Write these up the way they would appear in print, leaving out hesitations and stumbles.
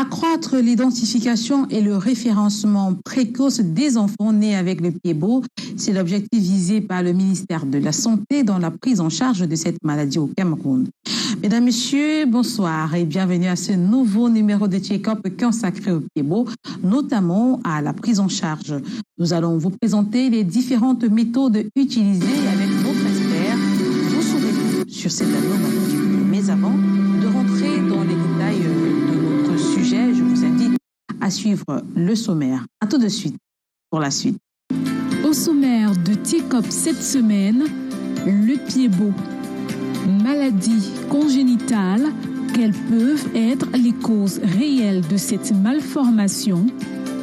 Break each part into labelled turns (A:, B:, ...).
A: Accroître l'identification et le référencement précoce des enfants nés avec le pied beau, c'est l'objectif visé par le ministère de la Santé dans la prise en charge de cette maladie au Cameroun. Mesdames, Messieurs, bonsoir et bienvenue à ce nouveau numéro de Check-up consacré au pied beau, notamment à la prise en charge. Nous allons vous présenter les différentes méthodes utilisées avec notre expert. Vous saurez tout sur cette anomalie du pied. Mais avant de rentrer dans les détails de notre sujet, je vous invite à suivre le sommaire. À tout de suite pour la suite.
B: Au sommaire de Check-up cette semaine, le pied beau. Maladies congénitales, quelles peuvent être les causes réelles de cette malformation?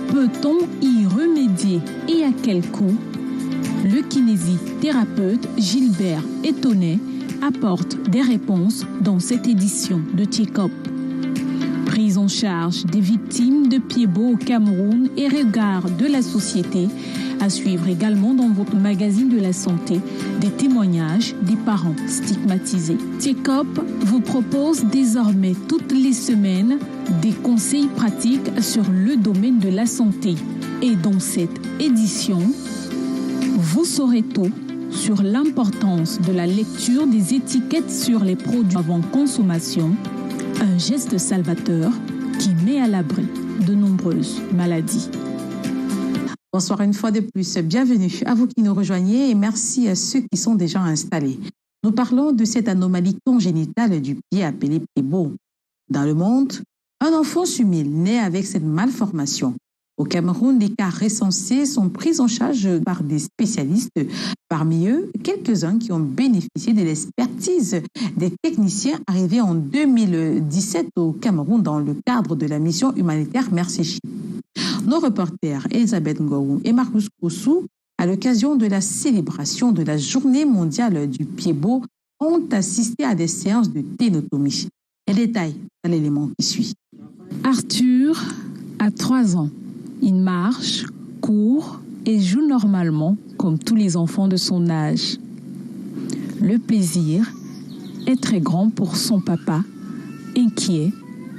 B: Peut-on y remédier et à quel coût? Le kinésithérapeute Gilbert Etonnet apporte des réponses dans cette édition de Check-up. Prise en charge des victimes de pied beau au Cameroun et regard de la société. À suivre également dans votre magazine de la santé des témoignages des parents stigmatisés. Check-up vous propose désormais toutes les semaines des conseils pratiques sur le domaine de la santé. Et dans cette édition, vous saurez tout sur l'importance de la lecture des étiquettes sur les produits avant consommation, un geste salvateur qui met à l'abri de nombreuses maladies.
A: Bonsoir une fois de plus. Bienvenue à vous qui nous rejoignez et merci à ceux qui sont déjà installés. Nous parlons de cette anomalie congénitale du pied appelée pied beau. Dans le monde, un enfant sur 1000 naît avec cette malformation. Au Cameroun, les cas recensés sont pris en charge par des spécialistes. Parmi eux, quelques-uns qui ont bénéficié de l'expertise des techniciens arrivés en 2017 au Cameroun dans le cadre de la mission humanitaire Mercy Ship. Nos reporters Elisabeth Ngorou et Marcus Koussou, à l'occasion de la célébration de la Journée mondiale du pied beau, ont assisté à des séances de ténotomie. Les détails dans l'élément qui suit.
B: Arthur a 3 ans. Il marche, court et joue normalement comme tous les enfants de son âge. Le plaisir est très grand pour son papa, inquiet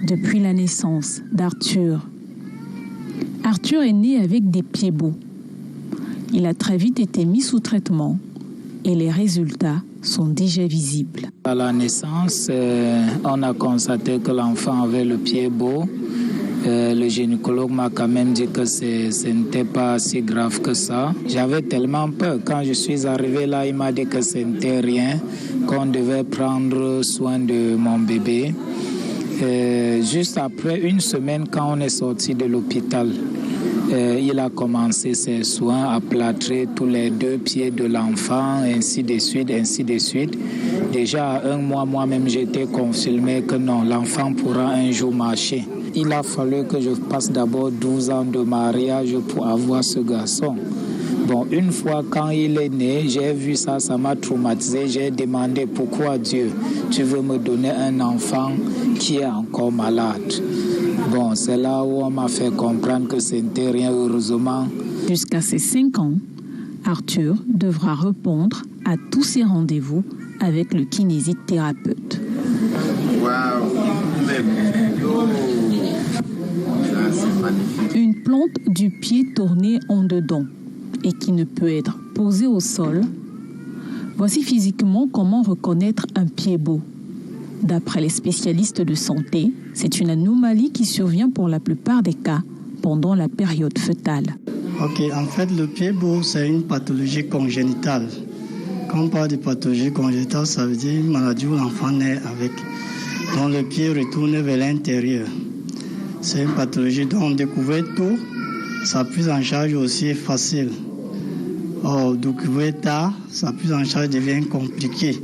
B: depuis la naissance d'Arthur. Arthur est né avec des pieds beaux. Il a très vite été mis sous traitement et les résultats sont déjà visibles.
C: À la naissance, on a constaté que l'enfant avait le pied beau. Le gynécologue m'a quand même dit que ce n'était pas si grave que ça. J'avais tellement peur. Quand je suis arrivé là, il m'a dit que ce n'était rien, qu'on devait prendre soin de mon bébé. Juste après 1 semaine, quand on est sorti de l'hôpital, il a commencé ses soins à plâtrer tous les 2 pieds de l'enfant, ainsi de suite, ainsi de suite. Déjà à 1 mois, moi-même, j'étais confirmé que non, l'enfant pourra un jour marcher. Il a fallu que je passe d'abord 12 ans de mariage pour avoir ce garçon. Bon, une fois quand il est né, j'ai vu ça, ça m'a traumatisé. J'ai demandé pourquoi Dieu, tu veux me donner un enfant qui est encore malade. Bon, c'est là où on m'a fait comprendre que ce n'était rien, heureusement.
B: Jusqu'à ses 5 ans, Arthur devra répondre à tous ses rendez-vous avec le kinésithérapeute. Une plante du pied tournée en dedans et qui ne peut être posée au sol. Voici physiquement comment reconnaître un pied beau. D'après les spécialistes de santé, c'est une anomalie qui survient pour la plupart des cas pendant la période fœtale.
D: Ok, en fait, le pied beau, c'est une pathologie congénitale. Quand on parle de pathologie congénitale, ça veut dire une maladie où l'enfant naît avec, dont le pied retourne vers l'intérieur. C'est une pathologie dont on découvre tôt, sa prise en charge aussi est facile. Or, découvrir tard, sa prise en charge devient compliquée,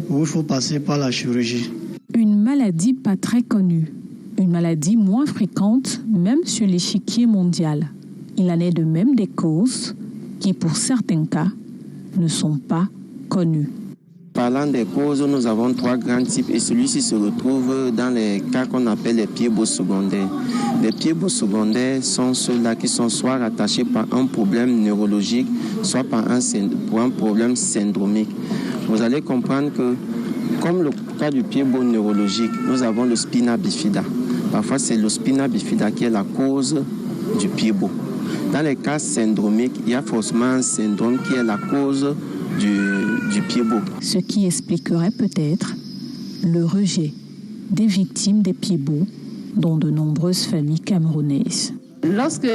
D: où il faut passer par la chirurgie.
B: Une maladie pas très connue, une maladie moins fréquente, même sur l'échiquier mondial. Il en est de même des causes qui, pour certains cas, ne sont pas connues.
E: Parlant des causes, nous avons 3 grands types et celui-ci se retrouve dans les cas qu'on appelle les pieds beaux secondaires. Les pieds beaux secondaires sont ceux-là qui sont soit rattachés par un problème neurologique, soit par un problème syndromique. Vous allez comprendre que, comme le cas du pied beau neurologique, nous avons le spina bifida. Parfois, c'est le spina bifida qui est la cause du pied beau. Dans les cas syndromiques, il y a forcément un syndrome qui est la cause du pied beau.
B: Ce qui expliquerait peut-être le rejet des victimes des pieds beaux dans de nombreuses familles camerounaises.
F: Lorsque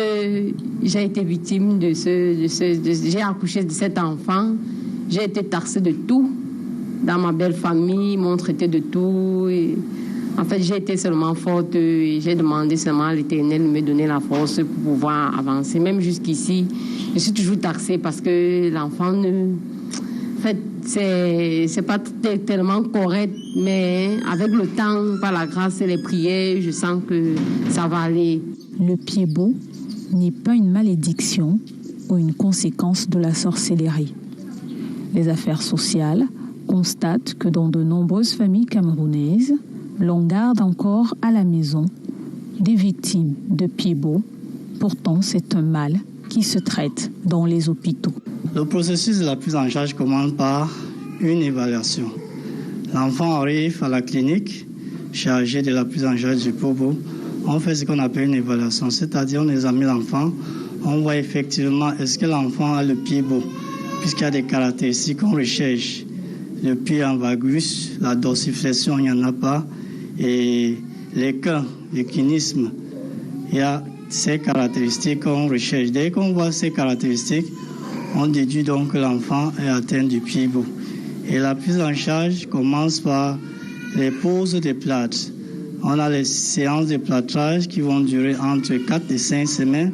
F: j'ai été victime j'ai accouché de cet enfant, j'ai été taxée de tout. Dans ma belle famille, ils m'ont traité de tout. Et en fait, j'ai été seulement forte et j'ai demandé seulement à l'Éternel de me donner la force pour pouvoir avancer. Même jusqu'ici, je suis toujours taxée parce que l'enfant ne... En fait, c'est pas tellement correct, mais avec le temps, par la grâce et les prières, je sens que ça va aller.
B: Le pied beau n'est pas une malédiction ou une conséquence de la sorcellerie. Les affaires sociales constatent que dans de nombreuses familles camerounaises, l'on garde encore à la maison des victimes de pied beau. Pourtant, c'est un mal qui se traite dans les hôpitaux.
D: Le processus de la prise en charge commence par une évaluation. L'enfant arrive à la clinique chargée de la prise en charge du pied beau. On fait ce qu'on appelle une évaluation, c'est-à-dire on examine l'enfant, on voit effectivement est-ce que l'enfant a le pied beau, puisqu'il y a des caractéristiques qu'on recherche. Le pied en vagus, la dorsiflexion, il n'y en a pas, et l'équin, l'équinisme, il y a ces caractéristiques qu'on recherche. Dès qu'on voit ces caractéristiques, on déduit donc que l'enfant est atteint du pied beau. Et la prise en charge commence par les poses des plâtres. On a les séances de plâtrage qui vont durer entre 4 et 5 semaines,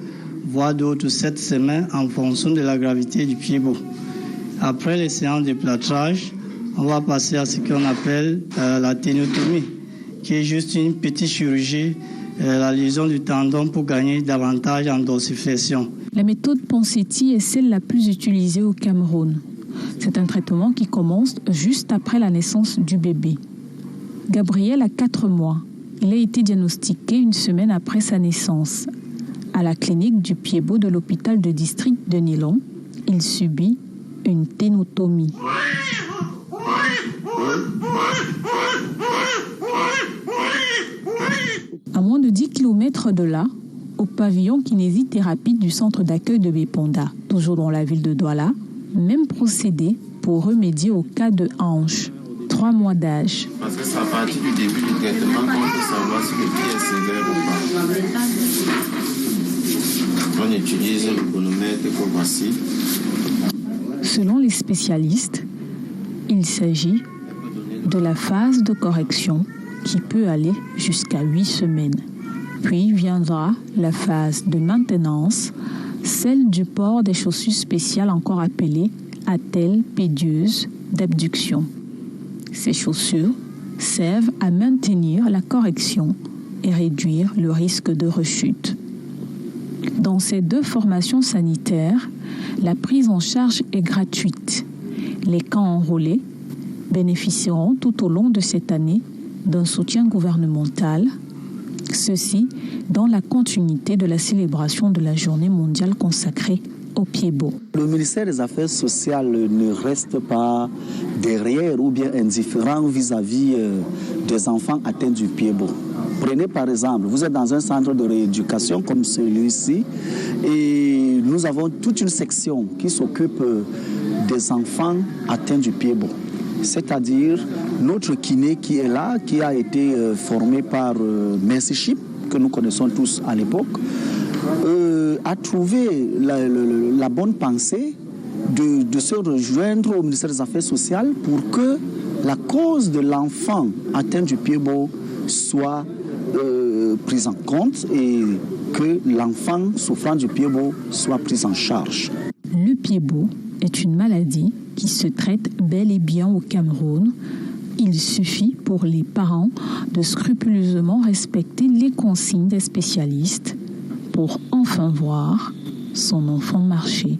D: voire d'autres 7 semaines en fonction de la gravité du pied beau. Après les séances de plâtrage, on va passer à ce qu'on appelle la ténotomie, qui est juste une petite chirurgie, la lésion du tendon pour gagner davantage en dorsiflexion.
B: La méthode Ponseti est celle la plus utilisée au Cameroun. C'est un traitement qui commence juste après la naissance du bébé. Gabriel a 4 mois. Il a été diagnostiqué une semaine après sa naissance. À la clinique du pied beau de l'hôpital de district de Nilon, il subit une ténotomie. À moins de 10 km de là, au pavillon kinésithérapie du centre d'accueil de Béponda, toujours dans la ville de Douala, même procédé pour remédier au cas de hanche. 3 mois d'âge.
E: Parce que c'est à partir du début du traitement qu'on peut savoir si le pied est sévère ou pas. On utilise le chronomètre qu'on voici.
B: Selon les spécialistes, il s'agit de la phase de correction qui peut aller jusqu'à 8 semaines. Puis viendra la phase de maintenance, celle du port des chaussures spéciales encore appelées attelles pédieuses d'abduction. Ces chaussures servent à maintenir la correction et réduire le risque de rechute. Dans ces 2 formations sanitaires, la prise en charge est gratuite. Les camps enrôlés bénéficieront tout au long de cette année d'un soutien gouvernemental, ceci dans la continuité de la célébration de la journée mondiale consacrée au pied beau.
G: Le ministère des Affaires sociales ne reste pas derrière ou bien indifférent vis-à-vis des enfants atteints du pied beau. Prenez par exemple, vous êtes dans un centre de rééducation comme celui-ci et nous avons toute une section qui s'occupe des enfants atteints du pied beau. C'est-à-dire notre kiné qui est là, qui a été formé par Mercy Ship, que nous connaissons tous à l'époque, a trouvé la bonne pensée de se rejoindre au ministère des Affaires sociales pour que la cause de l'enfant atteint du pied beau soit prise en compte et que l'enfant souffrant du pied beau soit pris en charge.
B: Le pied beau est une maladie qui se traite bel et bien au Cameroun. Il suffit pour les parents de scrupuleusement respecter les consignes des spécialistes pour enfin voir son enfant marcher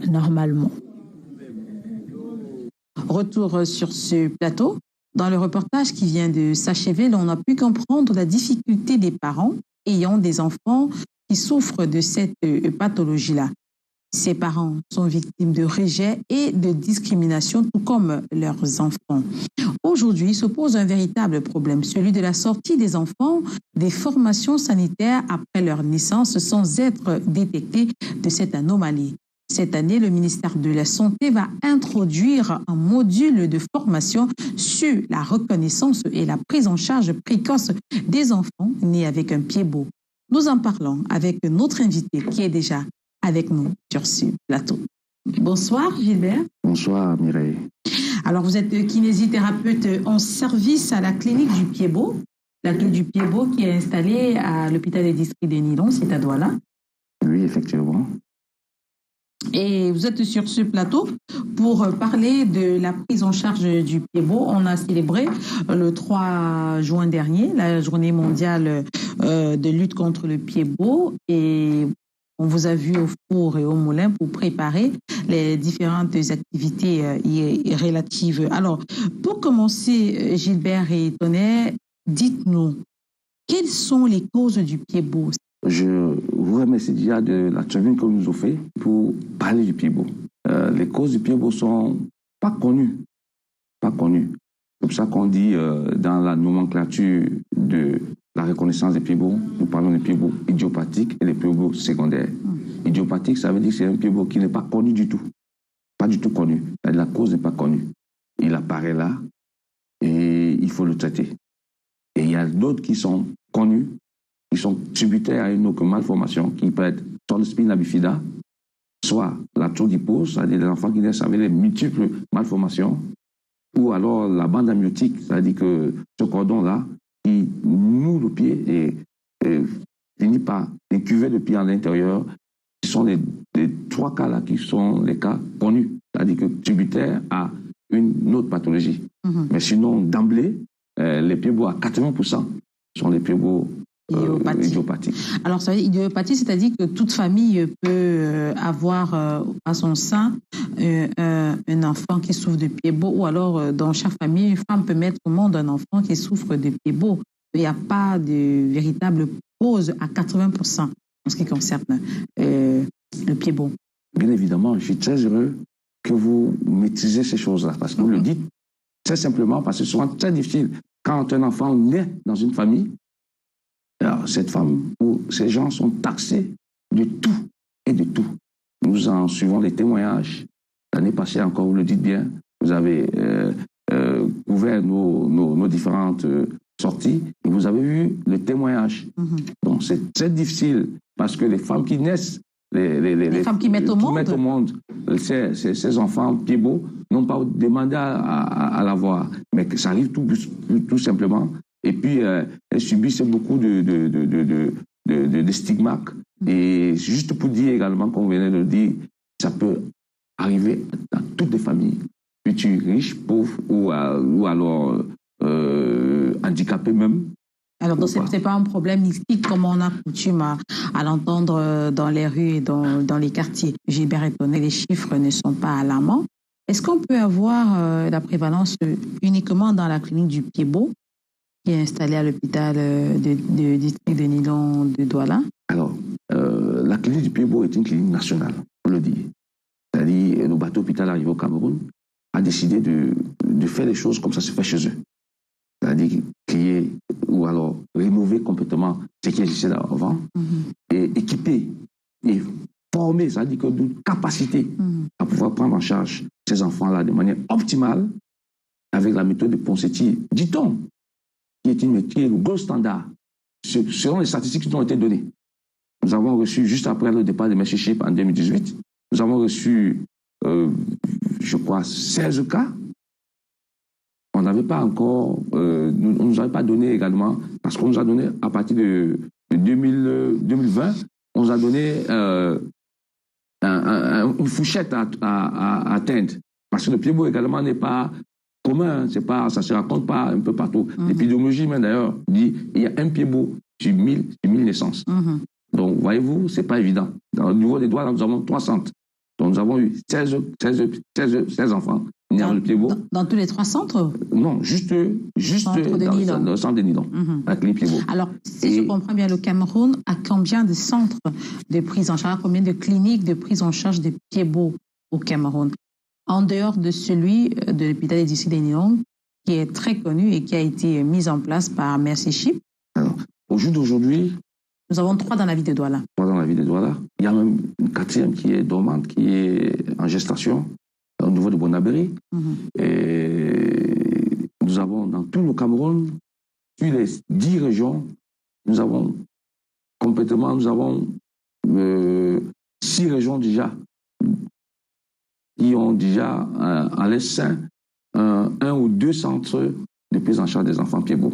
B: normalement.
A: Retour sur ce plateau. Dans le reportage qui vient de s'achever, on a pu comprendre la difficulté des parents ayant des enfants qui souffrent de cette pathologie-là. Ces parents sont victimes de rejet et de discrimination, tout comme leurs enfants. Aujourd'hui, se pose un véritable problème, celui de la sortie des enfants des formations sanitaires après leur naissance sans être détectés de cette anomalie. Cette année, le ministère de la Santé va introduire un module de formation sur la reconnaissance et la prise en charge précoce des enfants nés avec un pied beau. Nous en parlons avec notre invité qui est déjà avec nous sur ce plateau. Bonsoir Gilbert.
H: Bonsoir Mireille.
A: Alors vous êtes kinésithérapeute en service à la clinique du Pied-Beau, la clinique du Pied-Beau qui est installée à l'hôpital des districts de Nilon, c'est à Douala.
H: Oui, effectivement.
A: Et vous êtes sur ce plateau pour parler de la prise en charge du Pied-Beau. On a célébré le 3 juin dernier la journée mondiale de lutte contre le Pied-Beau et on vous a vu au four et au moulin pour préparer les différentes activités relatives. Alors, pour commencer, Gilbert et Tonnerre, dites-nous, quelles sont les causes du Pied-Beau?
H: Je vous remercie déjà de la tribune que vous nous offrez pour parler du Pied-Beau. Les causes du Pied-Beau sont pas connues. Pas connues. C'est pour ça qu'on dit dans la nomenclature de la reconnaissance des Pied-Beau, nous parlons des Pied-Beau idiopathiques et des Pied-Beau secondaires. Idiopathique, ça veut dire que c'est un Pied-Beau qui n'est pas connu du tout. Pas du tout connu. La cause n'est pas connue. Il apparaît là et il faut le traiter. Et il y a d'autres qui sont connus, qui sont tributaires à une autre malformation qui peut être soit le spina bifida, soit la trodypose, c'est-à-dire les enfants qui naissent avec les multiples malformations, ou alors la bande amniotique, c'est-à-dire que ce cordon-là qui noue le pied et finit par des cuvées de pied à l'intérieur, qui sont les trois cas-là qui sont les cas connus, c'est-à-dire que tributaires à une autre pathologie. Mais sinon, d'emblée, les Pied-Beau à 80% sont les Pied-Beau idiopathiques.
A: Alors, ça veut dire idiopathie, c'est-à-dire que toute famille peut avoir à son sein un enfant qui souffre de Pied-Beau, ou alors dans chaque famille, une femme peut mettre au monde un enfant qui souffre de Pied-Beau. Il n'y a pas de véritable cause à 80% en ce qui concerne le Pied-Beau.
H: Bien évidemment, je suis très heureux que vous maîtrisez ces choses-là, parce que vous le dites très simplement, parce que c'est souvent très difficile quand un enfant naît dans une famille. Alors, cette femme ou ces gens sont taxés de tout et de tout. Nous en suivons les témoignages. L'année passée encore, vous le dites bien, vous avez couvert nos différentes sorties et vous avez vu le témoignage. Donc, c'est très difficile parce que les femmes qui naissent, les femmes qui mettent au monde ces enfants Pied-Beau n'ont pas demandé à l'avoir, mais que ça arrive tout simplement. Et puis, elles subissent beaucoup de stigmates. Et juste pour dire également, comme on venait de le dire, ça peut arriver dans toutes les familles. Que tu es riche, pauvre ou alors handicapé même.
A: Alors, ce n'est pas un problème mystique comme on a coutume à l'entendre dans les rues et dans les quartiers. Gilbert est donné, les chiffres ne sont pas alarmants. Est-ce qu'on peut avoir la prévalence uniquement dans la clinique du Pied-Beau, qui est installée à l'hôpital du district de Nilon de Douala?
H: Alors, la clinique du Pied-Beau est une clinique nationale, on le dit. C'est-à-dire, le bateau hôpital arrivé au Cameroun a décidé de faire les choses comme ça se fait chez eux. C'est-à-dire créer ou alors rénover complètement ce qui existait avant et équiper et former, c'est-à-dire que d'une capacité à pouvoir prendre en charge ces enfants-là de manière optimale avec la méthode de Ponseti, dit-on, qui est une méthode, le gold standard, selon les statistiques qui nous ont été données. Nous avons reçu, juste après le départ de M. Chip en 2018, nous avons reçu, je crois, 16 cas. On n'avait pas encore, on ne nous avait pas donné également, parce qu'on nous a donné à partir de 2020, on nous a donné une fourchette à atteindre. Parce que le Pied-Beau également n'est pas commun, ça ne se raconte pas un peu partout. L'épidémiologie, même d'ailleurs, dit qu'il y a un Pied-Beau sur 1000 naissances. Donc, voyez-vous, ce n'est pas évident. Au niveau des doigts, nous avons 300. Donc, nous avons eu 16 enfants Il y avait le Pied-Beau.
A: Dans tous les 3 centres?
H: Non, juste dans le centre de Nidon, avec les Pied-Beau.
A: Alors, si je comprends bien, le Cameroun a combien de centres de prise en charge, combien de cliniques de prise en charge des Pied-Beau au Cameroun? En dehors de celui de l'hôpital d'ici de Nidon, qui est très connu et qui a été mis en place par Mercy Ship.
H: Alors, au jour d'aujourd'hui,
A: nous avons 3 dans la ville de Douala.
H: 3 dans la ville de Douala. Il y a même une 4e qui est dormante, qui est en gestation au niveau de Bonabéry. Et nous avons dans tout le Cameroun, sur les 10 régions, nous avons 6 régions déjà qui ont déjà à l'essaim un ou 2 centres de prise en charge des enfants Pied-Beau.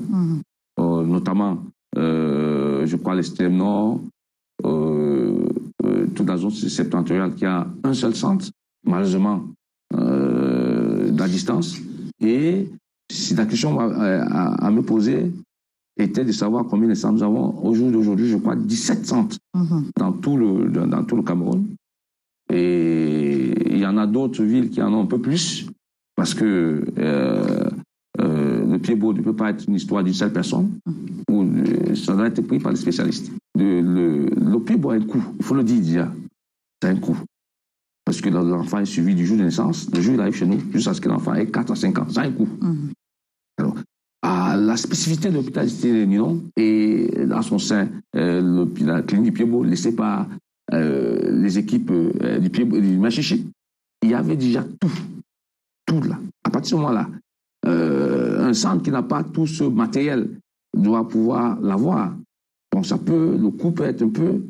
H: Notamment, je crois, l'extrême nord, toute la zone septentrionale qui a un seul centre, malheureusement, de la distance. Et si la question à me poser était de savoir combien de centres nous avons, au jour d'aujourd'hui, je crois, 17 centres dans tout le Cameroun. Et il y en a d'autres villes qui en ont un peu plus, parce que le Pied-Beau ne peut pas être une histoire d'une seule personne, ou ça doit être pris par les spécialistes. Le Pied-Beau a un coût, il faut le dire déjà, c'est un coût. Parce que l'enfant est suivi du jour de naissance, le jour où il arrive chez nous, jusqu'à ce que l'enfant ait 4 à 5 ans, ça a un coût. Alors, la spécificité de l'hôpital de Nidon et dans son sein, la clinique du Pied-Beau, laissée par les équipes du Machichi, il y avait déjà tout là. À partir de ce moment-là, un centre qui n'a pas tout ce matériel doit pouvoir l'avoir. Donc le coût peut être un peu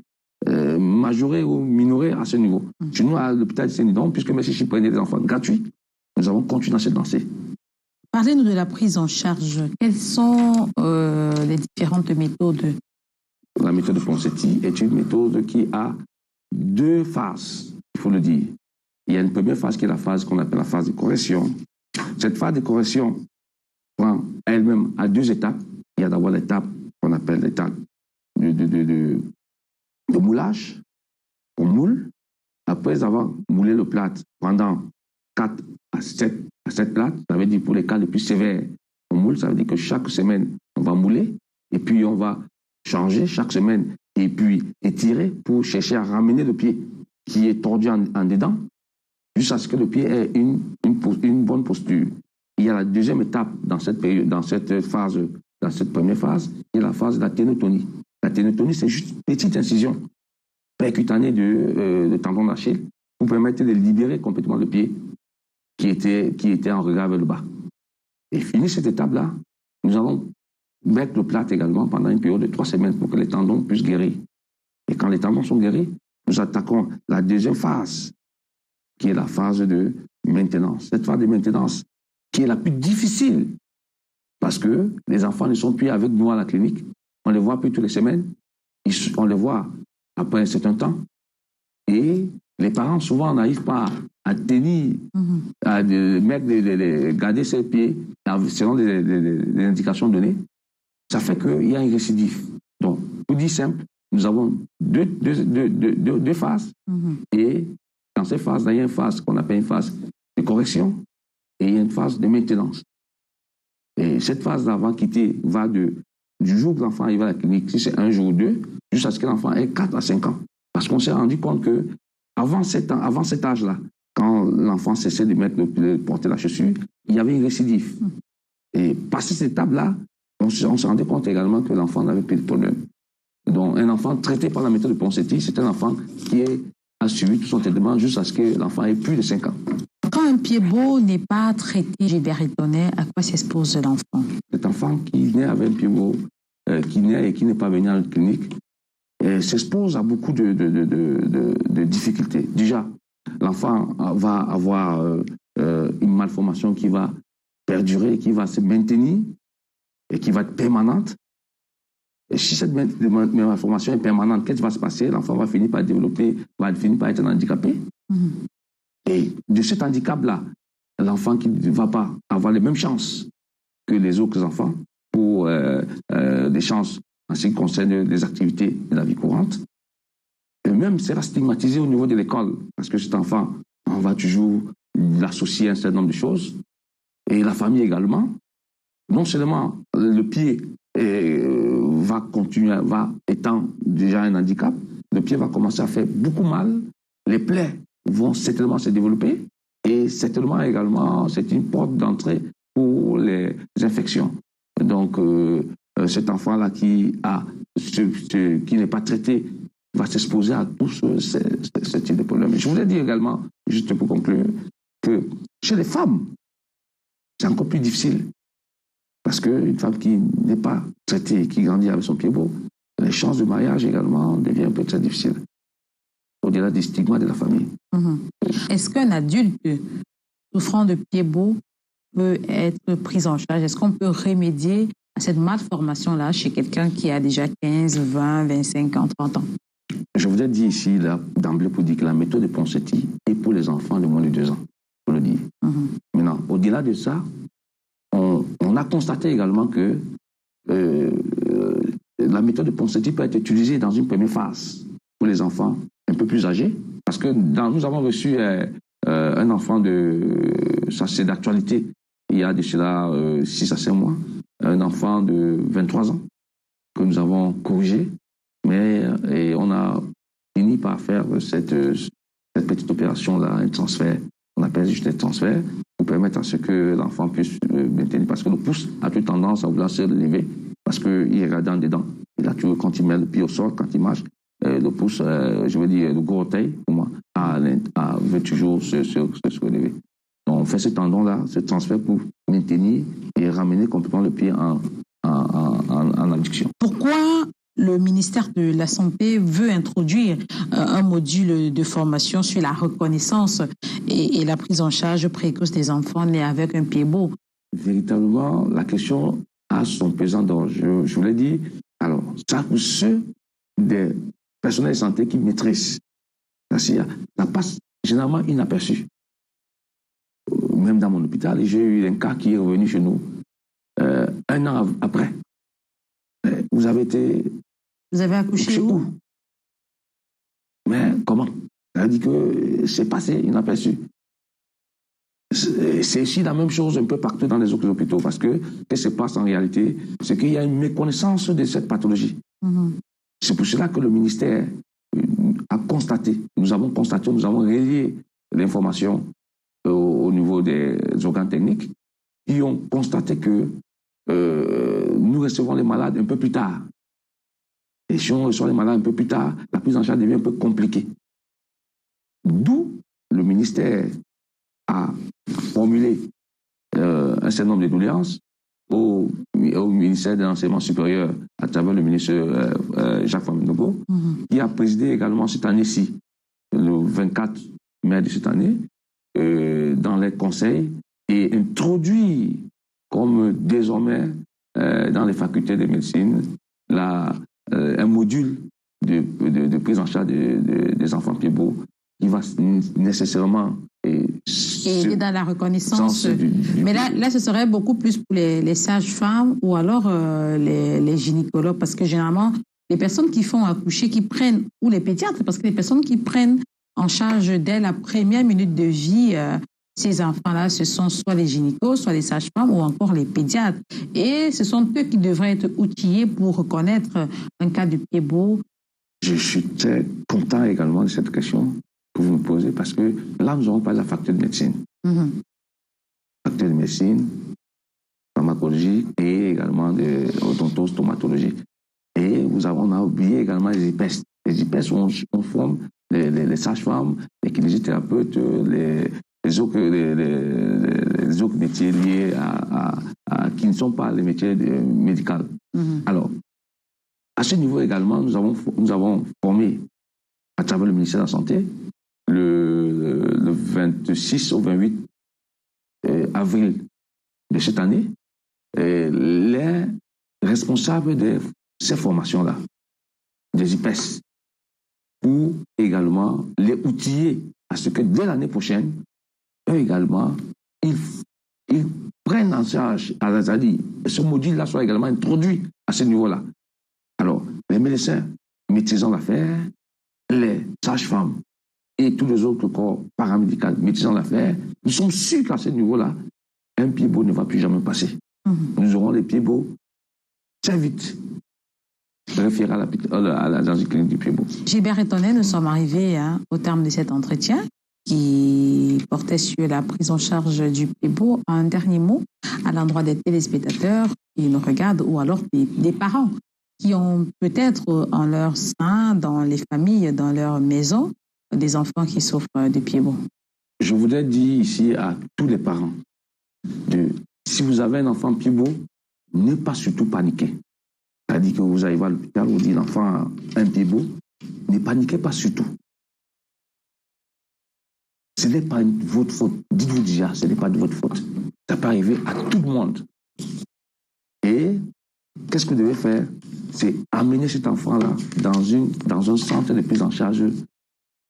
H: majoré ou minoré à ce niveau. Chez nous, à l'hôpital de Sénidon, puisque Machichi prenait des enfants gratuits, nous avons continué dans cette lancée.
A: Parlez-nous de la prise en charge. Quelles sont les différentes méthodes?
H: La méthode de Ponseti est une méthode qui a 2 phases, il faut le dire. Il y a une première phase qui est la phase qu'on appelle la phase de correction. Cette phase de correction prend elle-même à 2 étapes. Il y a d'abord l'étape qu'on appelle l'étape de moulage. On moule. Après avoir moulé le plâtre pendant 4 à 7 plâtres, ça veut dire pour les cas les plus sévères, on moule, ça veut dire que chaque semaine, on va mouler, et puis on va changer chaque semaine, et puis étirer pour chercher à ramener le pied qui est tordu en dedans, jusqu'à ce que le pied ait une bonne posture. Il y a la deuxième étape dans cette première phase, qui est la phase de la ténotonie. La ténotonie, c'est juste une petite incision percutanée de tendon d'Achille pour permettre de libérer complètement le pied qui était en regard vers le bas. Et fini cette étape-là, nous allons mettre le plâtre également pendant une période de 3 semaines pour que les tendons puissent guérir. Et quand les tendons sont guéris, nous attaquons la deuxième phase, qui est la phase de maintenance. Cette phase de maintenance qui est la plus difficile, parce que les enfants ne sont plus avec nous à la clinique. On les voit plus toutes les semaines. On les voit après un certain temps. Et les parents, souvent, n'arrivent pas à tenir, à garder ses pieds selon les indications données. Ça fait qu'il y a une récidive. Donc, pour dire simple, nous avons deux phases. Et dans ces phases-là, il y a une phase qu'on appelle une phase de correction et il y a une phase de maintenance. Et cette phase-là va du jour que l'enfant arrive à la clinique, si c'est 1 jour ou 2, jusqu'à ce que l'enfant ait 4 à 5 ans. Parce qu'on s'est rendu compte que avant cet âge-là, quand l'enfant cessait de porter la chaussure, il y avait une récidive. Et passé cette étape-là, on se rendait compte également que l'enfant n'avait plus de problème. Donc, un enfant traité par la méthode de Ponseti, c'est un enfant qui a suivi tout son traitement jusqu'à ce que l'enfant ait plus de 5 ans.
A: Quand un Pied-Beau n'est pas traité, Gilbert Etonnet, à quoi s'expose l'enfant?
H: Cet enfant qui naît avec un Pied-Beau, qui naît et qui n'est pas venu à la clinique, s'expose à beaucoup de difficultés. Déjà, l'enfant va avoir une malformation qui va perdurer, qui va se maintenir et qui va être permanente. Et si cette malformation est permanente, qu'est-ce qui va se passer? L'enfant va finir par finir par être handicapé. Et de cet handicap-là, l'enfant qui ne va pas avoir les mêmes chances que les autres enfants pour des chances en ce qui concerne les activités de la vie courante. Et même sera stigmatisé au niveau de l'école, parce que cet enfant, on va toujours l'associer à un certain nombre de choses, et la famille également. Non seulement le pied étant déjà un handicap, le pied va commencer à faire beaucoup mal, les plaies vont certainement se développer, et certainement également, c'est une porte d'entrée pour les infections. Donc, cet enfant-là qui n'est pas traité va s'exposer à tous ce type de problèmes. Je voulais dire également, juste pour conclure, que chez les femmes, c'est encore plus difficile. Parce qu'une femme qui n'est pas traitée, qui grandit avec son pied beau, les chances de mariage également deviennent un peu très difficiles, au-delà des stigmas de la famille.
A: Est-ce qu'un adulte souffrant de pied beau peut être pris en charge? Est-ce qu'on peut remédier à cette malformation-là chez quelqu'un qui a déjà 15, 20, 25 ans, 30 ans?
H: Je voudrais dire ici, d'emblée, pour dire que la méthode de Ponseti est pour les enfants de moins de 2 ans. Je le dis. Maintenant, au-delà de ça, on a constaté également que la méthode de Ponseti peut être utilisée dans une première phase pour les enfants un peu plus âgés. Parce que nous avons reçu un enfant ça c'est d'actualité, il y a de cela 6 à 5 mois, un enfant de 23 ans que nous avons corrigé, et on a fini par faire cette petite opération-là, un transfert, on appelle juste un transfert, pour permettre à ce que l'enfant puisse maintenir, parce que le pouce a toute tendance à vouloir se lever, parce qu'il est radant dedans. Il a toujours, quand il met le pied au sol, quand il marche, le pouce, je veux dire, le gros orteil, pour moi, veut toujours se relever. Donc on fait ce tendon-là, ce transfert pour maintenir et ramener complètement le pied en abduction.
A: Pourquoi le ministère de la Santé veut introduire un module de formation sur la reconnaissance et la prise en charge précoce des enfants nés avec un pied beau?
H: Véritablement, la question a son pesant d'or. Je vous l'ai dit. Alors, ça pour ceux des personnels de santé qui maîtrisent, ça passe généralement inaperçu. Même dans mon hôpital, j'ai eu un cas qui est revenu chez nous 1 an après. Vous avez accouché où? Mais comment? Ça veut dire que c'est passé inaperçu. C'est aussi la même chose un peu partout dans les autres hôpitaux, parce que ce qui se passe en réalité, c'est qu'il y a une méconnaissance de cette pathologie. C'est pour cela que le ministère a constaté, nous avons relié l'information au niveau des organes techniques, qui ont constaté que nous recevons les malades un peu plus tard. Et si on reçoit les malades un peu plus tard, la prise en charge devient un peu compliquée. D'où le ministère a formulé un certain nombre de doléances au ministère de l'Enseignement supérieur à travers le ministre Jacques Faminogo, qui a présidé également cette année-ci, le 24 mai de cette année, dans les conseils, et introduit comme désormais dans les facultés de médecine un module de prise en charge des enfants pieds beaux qui va nécessairement
A: et dans la reconnaissance. Mais là, ce serait beaucoup plus pour les sages-femmes ou alors les gynécologues, parce que généralement, les personnes qui font accoucher, ou les pédiatres, parce que les personnes qui prennent en charge dès la première minute de vie ces enfants-là, ce sont soit les gynécos, soit les sages-femmes ou encore les pédiatres. Et ce sont eux qui devraient être outillés pour reconnaître un cas de pied beau.
H: Je suis très content également de cette question que vous me posez, parce que là, nous avons parlé de la faculté de médecine. Faculté de médecine, pharmacologie et également de odontostomatologie. Et on a oublié également les IPES. Les IPES, on forme les sages-femmes, les kinésithérapeutes, les autres métiers liés qui ne sont pas les métiers médicaux. Alors, à ce niveau également, nous avons formé, à travers le ministère de la Santé, le 26 au 28 avril de cette année, les responsables de ces formations-là, des IPES, pour également les outiller à ce que dès l'année prochaine, eux également, ils prennent en charge, c'est-à-dire ce module-là soit également introduit à ce niveau-là. Alors, les médecins maîtrisant l'affaire, les sages-femmes et tous les autres corps paramédicaux maîtrisant l'affaire, nous sommes sûrs qu'à ce niveau-là, un pied-beau ne va plus jamais passer. Nous aurons les pieds-beaux très vite référés à l'agence clinique du pied-beau.
A: Gilbert Etonnet, nous sommes arrivés au terme de cet entretien qui portait sur la prise en charge du pied-beau. Un dernier mot à l'endroit des téléspectateurs qui nous regardent ou alors des parents qui ont peut-être en leur sein, dans les familles, dans leur maison, des enfants qui souffrent de pied-beau.
H: Je voudrais dire ici à tous les parents, si vous avez un enfant pied-beau, ne pas surtout paniquer. C'est-à-dire que vous allez voir à l'hôpital, vous dites l'enfant a un pied-beau, ne paniquez pas surtout. Ce n'est pas votre faute. Dites-vous déjà, ce n'est pas de votre faute. Ça peut arriver à tout le monde. Et qu'est-ce que vous devez faire? C'est amener cet enfant-là dans un centre de prise en charge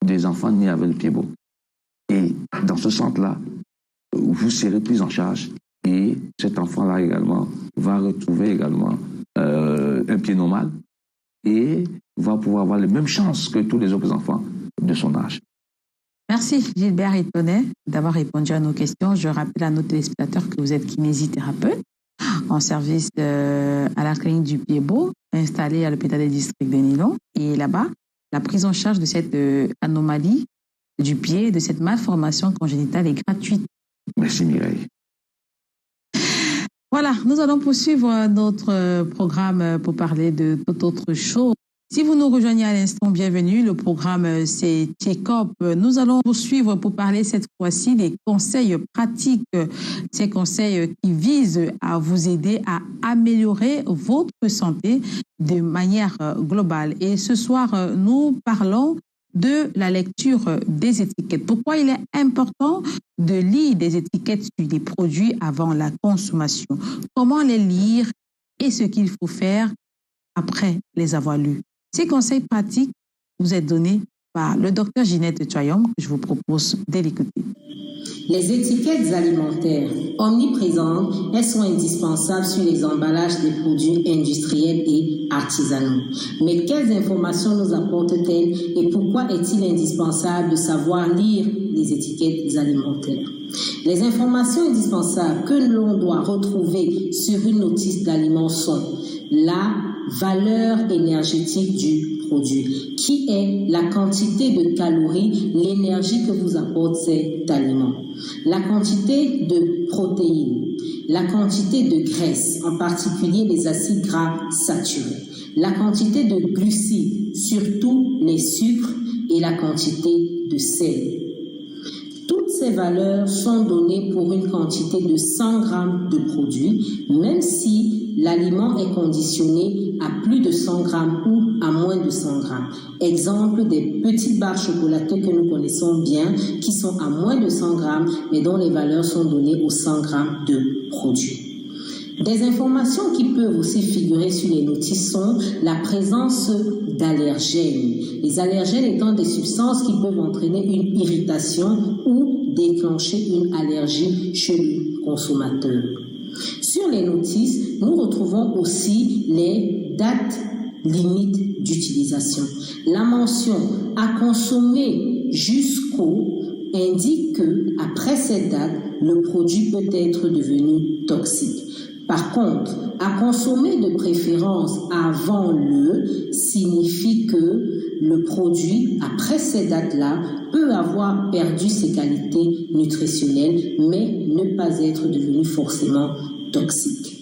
H: des enfants nés avec le pied-beau. Et dans ce centre-là, vous serez pris en charge et cet enfant-là également va retrouver également un pied normal et va pouvoir avoir les mêmes chances que tous les autres enfants de son âge.
A: Merci Gilbert Etonnet d'avoir répondu à nos questions. Je rappelle à nos téléspectateurs que vous êtes kinésithérapeute en service à la clinique du pied-beau, installée à l'hôpital des districts de Nilon. Et là-bas, la prise en charge de cette anomalie du pied, de cette malformation congénitale est gratuite.
H: Merci Mireille.
A: Voilà, nous allons poursuivre notre programme pour parler de toute autre chose. Si vous nous rejoignez à l'instant, bienvenue. Le programme, c'est TICOP. Nous allons poursuivre pour parler cette fois-ci des conseils pratiques, ces conseils qui visent à vous aider à améliorer votre santé de manière globale. Et ce soir, nous parlons de la lecture des étiquettes. Pourquoi il est important de lire des étiquettes sur les produits avant la consommation? Comment les lire et ce qu'il faut faire après les avoir lus? Ces conseils pratiques vous sont donnés par le docteur Ginette Toyom, que je vous propose de l'écouter.
I: Les étiquettes alimentaires omniprésentes, elles sont indispensables sur les emballages des produits industriels et artisanaux. Mais quelles informations nous apportent-elles et pourquoi est-il indispensable de savoir lire les étiquettes alimentaires? Les informations indispensables que l'on doit retrouver sur une notice d'aliment sont la valeur énergétique du produit, qui est la quantité de calories, l'énergie que vous apporte cet aliment, la quantité de protéines, la quantité de graisse, en particulier les acides gras saturés, la quantité de glucides, surtout les sucres, et la quantité de sel. Toutes ces valeurs sont données pour une quantité de 100 grammes de produit, même si l'aliment est conditionné à plus de 100 grammes ou à moins de 100 grammes. Exemple des petites barres chocolatées que nous connaissons bien, qui sont à moins de 100 grammes, mais dont les valeurs sont données aux 100 grammes de produit. Des informations qui peuvent aussi figurer sur les notices sont la présence d'allergènes. Les allergènes étant des substances qui peuvent entraîner une irritation ou déclencher une allergie chez le consommateur. Sur les notices, nous retrouvons aussi les dates limites d'utilisation. La mention « à consommer jusqu'au » indique que, après cette date, le produit peut être devenu toxique. Par contre, à consommer de préférence avant le signifie que le produit, après ces dates-là, peut avoir perdu ses qualités nutritionnelles, mais ne pas être devenu forcément toxique.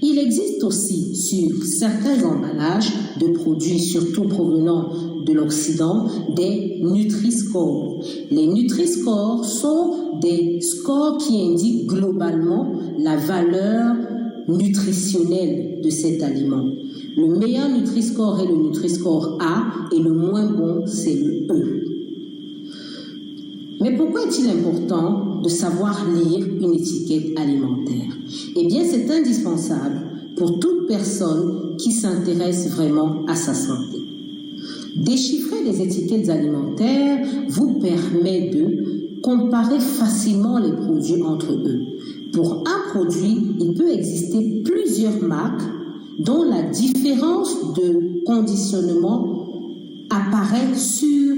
I: Il existe aussi sur certains emballages de produits, surtout provenant de l'Occident, des Nutri-Score. Les Nutri-Score sont des scores qui indiquent globalement la valeur nutritionnelle de cet aliment. Le meilleur Nutri-Score est le Nutri-Score A et le moins bon, c'est le E. Mais pourquoi est-il important de savoir lire une étiquette alimentaire? Eh bien, c'est indispensable pour toute personne qui s'intéresse vraiment à sa santé. Déchiffrer les étiquettes alimentaires vous permet de comparer facilement les produits entre eux. Pour un produit, il peut exister plusieurs marques dont la différence de conditionnement apparaît sur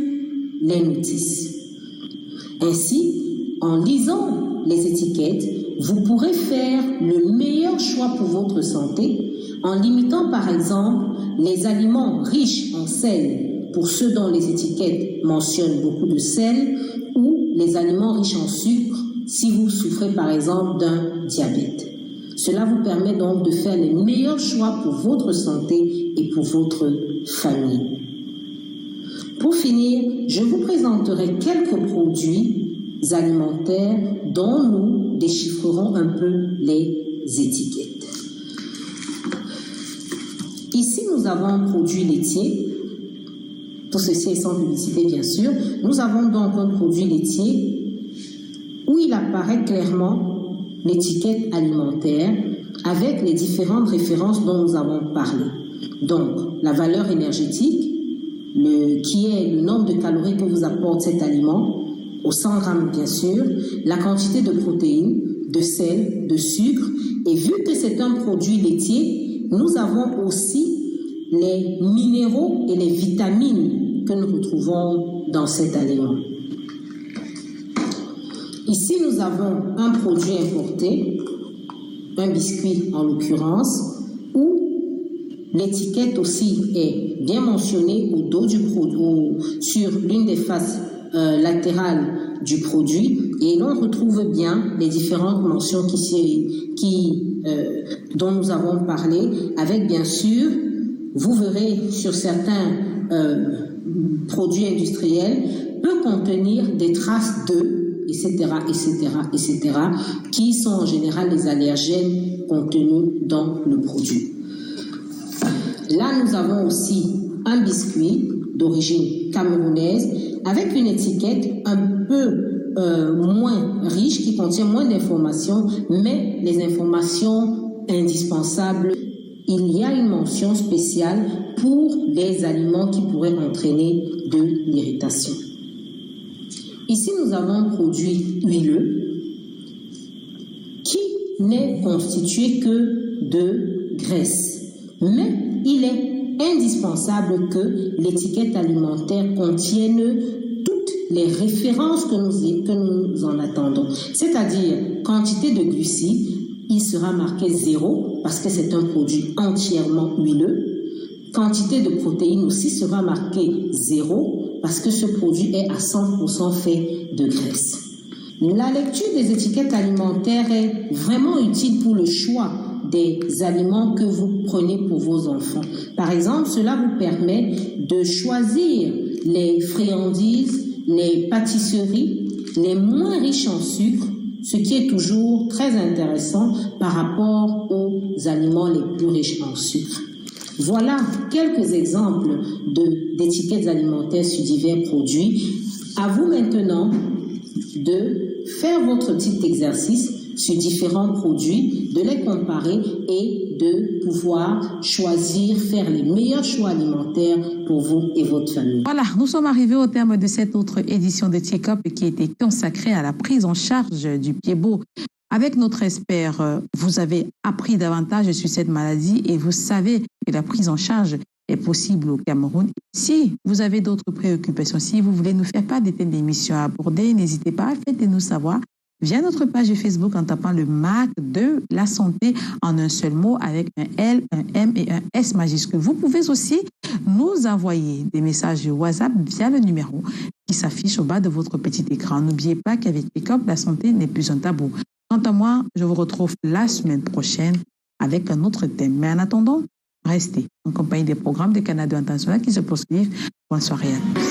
I: les notices. Ainsi, en lisant les étiquettes, vous pourrez faire le meilleur choix pour votre santé en limitant par exemple les aliments riches en sel pour ceux dont les étiquettes mentionnent beaucoup de sel ou les aliments riches en sucre si vous souffrez par exemple d'un diabète. Cela vous permet donc de faire les meilleurs choix pour votre santé et pour votre famille. Pour finir, je vous présenterai quelques produits alimentaires dont nous déchiffrerons un peu les étiquettes. Ici, nous avons un produit laitier. Tout ceci est sans publicité, bien sûr. Nous avons donc un produit laitier où il apparaît clairement l'étiquette alimentaire avec les différentes références dont nous avons parlé. Donc, la valeur énergétique, qui est le nombre de calories que vous apporte cet aliment, au 100 grammes bien sûr, la quantité de protéines, de sel, de sucre, et vu que c'est un produit laitier, nous avons aussi les minéraux et les vitamines que nous retrouvons dans cet aliment. Ici, nous avons un produit importé, un biscuit en l'occurrence, où l'étiquette aussi est bien mentionnée au dos du produit, sur l'une des faces latérales du produit, et l'on retrouve bien les différentes mentions dont nous avons parlé, avec bien sûr, vous verrez sur certains produits industriels, peut contenir des traces de, etc., qui sont en général les allergènes contenus dans le produit. Là, nous avons aussi un biscuit d'origine camerounaise avec une étiquette un peu moins riche, qui contient moins d'informations, mais les informations indispensables. Il y a une mention spéciale pour les aliments qui pourraient entraîner de l'irritation. Ici, nous avons un produit huileux qui n'est constitué que de graisse, mais il est indispensable que l'étiquette alimentaire contienne toutes les références que nous en attendons. C'est-à-dire, quantité de glucides, il sera marqué 0 parce que c'est un produit entièrement huileux. Quantité de protéines aussi sera marqué 0 parce que ce produit est à 100% fait de graisse. La lecture des étiquettes alimentaires est vraiment utile pour le choix des aliments que vous prenez pour vos enfants. Par exemple, cela vous permet de choisir les friandises, les pâtisseries les moins riches en sucre, ce qui est toujours très intéressant par rapport aux aliments les plus riches en sucre. Voilà quelques exemples d'étiquettes alimentaires sur divers produits. À vous maintenant de faire votre petit exercice sur différents produits, de les comparer et de pouvoir choisir, faire les meilleurs choix alimentaires pour vous et votre famille.
A: Voilà, nous sommes arrivés au terme de cette autre édition de Check-up qui était consacrée à la prise en charge du pied-bot. Avec notre expert, vous avez appris davantage sur cette maladie et vous savez que la prise en charge est possible au Cameroun. Si vous avez d'autres préoccupations, si vous voulez nous faire part des thèmes d'émissions à aborder, n'hésitez pas, faites-nous savoir via notre page Facebook en tapant le MAC de la santé en un seul mot avec un L, un M et un S majuscule. Vous pouvez aussi nous envoyer des messages WhatsApp via le numéro qui s'affiche au bas de votre petit écran. N'oubliez pas qu'avec Check-up, la santé n'est plus un tabou. Quant à moi, je vous retrouve la semaine prochaine avec un autre thème. Mais en attendant, restez en compagnie des programmes de Canada International qui se poursuivent. Bonne soirée à tous.